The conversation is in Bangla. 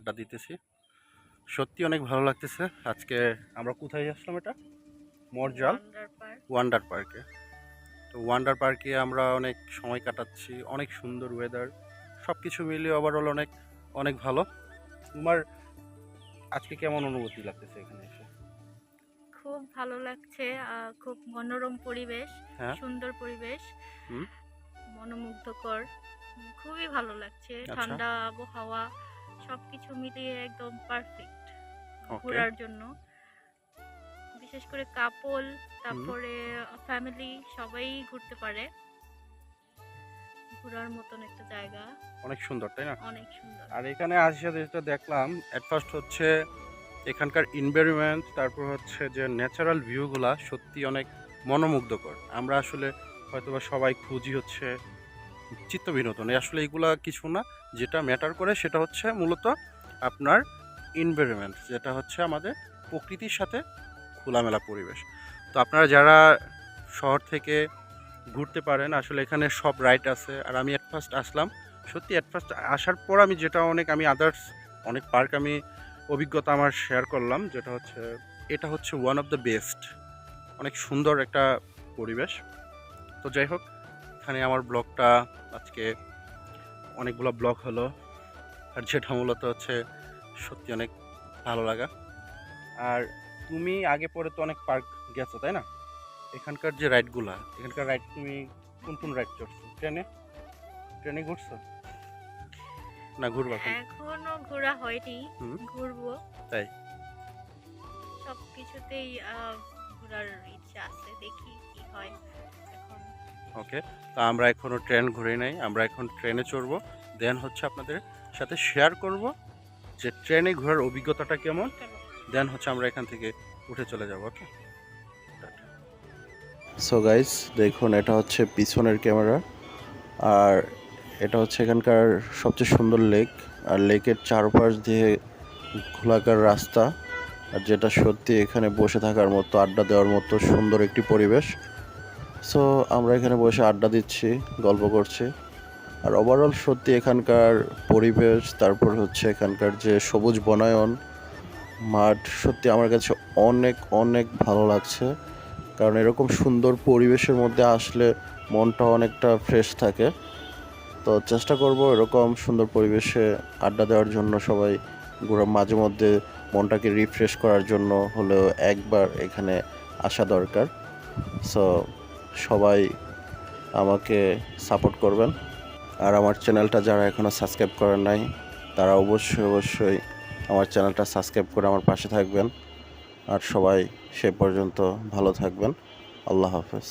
আড্ডা দিতেছি। সত্যি অনেক ভালো লাগতেছে। আজকে আমরা কোথায় আসলাম? এটা মরজাল ওয়ান্ডার পার্কে। তো ওয়ান্ডার পার্কে আমরা অনেক সময় কাটাচ্ছি, অনেক সুন্দর ওয়েদার, সব কিছু মিলিয়ে ওভারঅল অনেক অনেক ভালো। তোমার আজকে কেমন অনুভূতি লাগতেছে এখানে এসে? খুব ভালো লাগছে। খুব মনোরম পরিবেশ, হ্যাঁ। সুন্দর পরিবেশ, হুম। মনোমুগ্ধকর। খুবই ভালো লাগছে। আচ্ছা। ঠান্ডা আবহাওয়া সবকিছু মিলিয়ে একদম পারফেক্ট ওকে। ঘোরার জন্য। বিশেষ করে কাপল, হুম। তারপরে ফ্যামিলি সবাই ঘুরতে পারে। ঘোরার মতন একটা জায়গা, অনেক সুন্দর, তাই না? অনেক সুন্দর। আর এখানে আসে যেটা দেখলাম, এট ফার্স্ট হচ্ছে এখানকার এনভায়রনমেন্ট, তারপর হচ্ছে যে ন্যাচারাল ভিউগুলা সত্যি অনেক মনোমুগ্ধকর। আমরা আসলে হয়তোবা সবাই খুঁজি হচ্ছে চিত্ত বিনোদন, আসলে এগুলা কিছু না। যেটা ম্যাটার করে সেটা হচ্ছে মূলত আপনার এনভায়রনমেন্ট, যেটা হচ্ছে আমাদের প্রকৃতির সাথে খোলামেলা পরিবেশ। তো আপনারা যারা শহর থেকে ঘুরতে পারেন, আসলে এখানে সব রাইড আছে। আর আমি এট ফার্স্ট আসলাম, সত্যি এট ফার্স্ট আসার পর আমি যেটা আমি আদার্স অনেক পার্ক আমি অভিজ্ঞতা আমার শেয়ার করলাম, যেটা হচ্ছে এটা হচ্ছে ওয়ান অফ দ্য বেস্ট। অনেক সুন্দর একটা পরিবেশ। তো যাই হোক, এখানে আমার ব্লগটা আজকে অনেকগুলো ব্লগ হলো। আর যেটা মূলত হচ্ছে সত্যি অনেক ভালো লাগা। আর তুমি আগে পরে তো অনেক পার্ক গেছো, তাই না? এখানকার যে রাইডগুলা, এখানকার রাইড তুমি কোন কোন রাইড চড়ছো? ট্রেনে ট্রেনে ঘুরছো না ঘুরবা এখন? এখনো ঘোরা হয়নি, হুম। ঘুরবো। তাই? সবকিছুতেই ঘোরার ইচ্ছা আছে, দেখি কি হয় এখন। ওকে। তো আমরা এখনো ট্রেন ঘুরে নাই, আমরা এখন ট্রেনে চড়বো। দেন হচ্ছে আপনাদের সাথে শেয়ার করব যে ট্রেনে ঘোরার অভিজ্ঞতাটা কেমন। দেন হচ্ছে আমরা এখান থেকে উঠে চলে যাব। ওকে। সো গাইস, দেখুন এটা হচ্ছে পিছনের ক্যামেরা, আর এটা হচ্ছে এখানকার সবচেয়ে সুন্দর লেক। আর লেকের চারপাশ দিয়ে খোলাকার রাস্তা, আর যেটা সত্যি এখানে বসে থাকার মতো, আড্ডা দেওয়ার মতো সুন্দর একটি পরিবেশ। সো আমরা এখানে বসে আড্ডা দিচ্ছি, গল্প করছি। আর ওভারঅল সত্যি এখানকার পরিবেশ, তারপর হচ্ছে এখানকার যে সবুজ বনায়ন, মাঠ, সত্যি আমার কাছে অনেক অনেক ভালো লাগছে। কারণ এরকম সুন্দর পরিবেশের মধ্যে আসলে মনটা অনেকটা ফ্রেশ থাকে। তো চেষ্টা করব এরকম সুন্দর পরিবেশে আড্ডা দেওয়ার জন্য। সবাই মাঝে মধ্যে মনটাকে রিফ্রেশ করার জন্য হলেও একবার এখানে আসা দরকার। সো সবাই আমাকে সাপোর্ট করবেন। আর আমার চ্যানেলটা যারা এখনও সাবস্ক্রাইব করেন নাই, তারা অবশ্যই অবশ্যই আমার চ্যানেলটা সাবস্ক্রাইব করে আমার পাশে থাকবেন। আর সবাই সে পর্যন্ত ভালো থাকবেন। আল্লাহ হাফেজ।